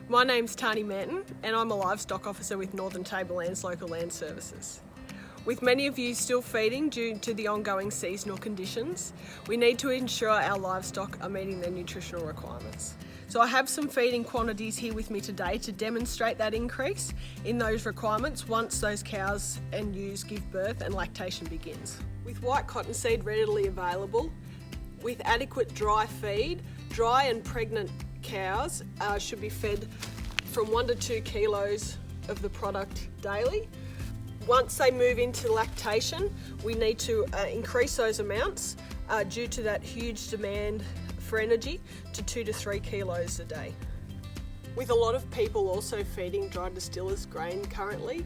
My name's Tahnee Manton and I'm a Livestock Officer with Northern Tablelands Local Land Services. With many of you still feeding due to the ongoing seasonal conditions, we need to ensure our livestock are meeting their nutritional requirements. So I have some feeding quantities here with me today to demonstrate that increase in those requirements once those cows and ewes give birth and lactation begins. With white cottonseed readily available, with adequate dry feed, dry and pregnant cows should be fed from 1 to 2 kilos of the product daily. Once they move into lactation, we need to increase those amounts due to that huge demand for energy to 2 to 3 kilos a day. With a lot of people also feeding dry distillers grain currently,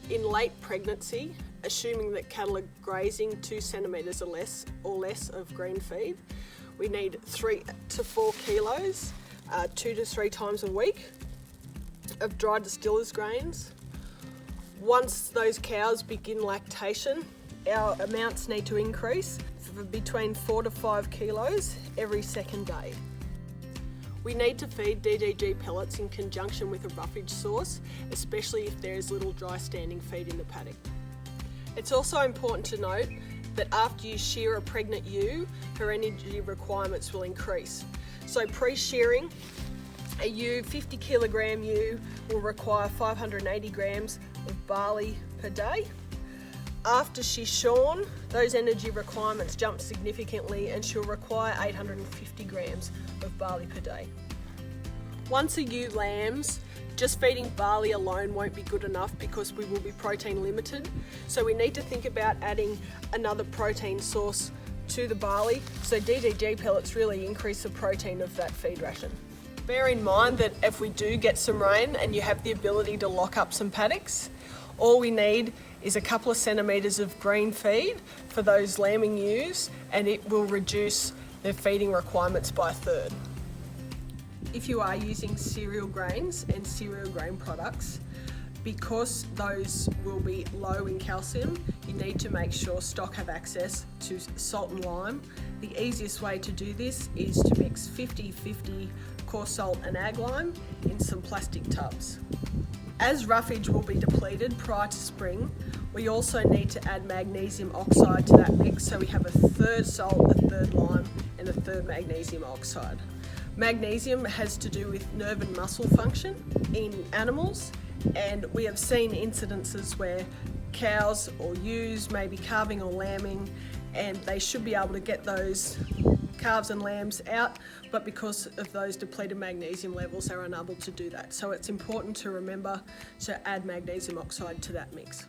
in late pregnancy, assuming that cattle are grazing 2 centimetres or less of green feed, we need 3 to 4 kilos, 2 to 3 times a week of dry distillers grains. Once those cows begin lactation, our amounts need to increase for between 4 to 5 kilos every second day. We need to feed DDG pellets in conjunction with a roughage source, especially if there is little dry standing feed in the paddock. It's also important to note that after you shear a pregnant ewe, her energy requirements will increase. So pre-shearing, a ewe, 50 kilogram ewe, will require 580 grams of barley per day. After she's shorn, those energy requirements jump significantly and she'll require 850 grams of barley per day. Once a ewe lambs, just feeding barley alone won't be good enough because we will be protein limited. So we need to think about adding another protein source to the barley. So DDG pellets really increase the protein of that feed ration. Bear in mind that if we do get some rain and you have the ability to lock up some paddocks, all we need is a couple of centimetres of green feed for those lambing ewes and it will reduce their feeding requirements by a third. If you are using cereal grains and cereal grain products, because those will be low in calcium, you need to make sure stock have access to salt and lime. The easiest way to do this is to mix 50-50 coarse salt and ag lime in some plastic tubs. As roughage will be depleted prior to spring, we also need to add magnesium oxide to that mix, so we have a third salt, a third lime and a third magnesium oxide. Magnesium has to do with nerve and muscle function in animals, and we have seen incidences where cows or ewes may be calving or lambing and they should be able to get those calves and lambs out, but because of those depleted magnesium levels they're unable to do that. So it's important to remember to add magnesium oxide to that mix.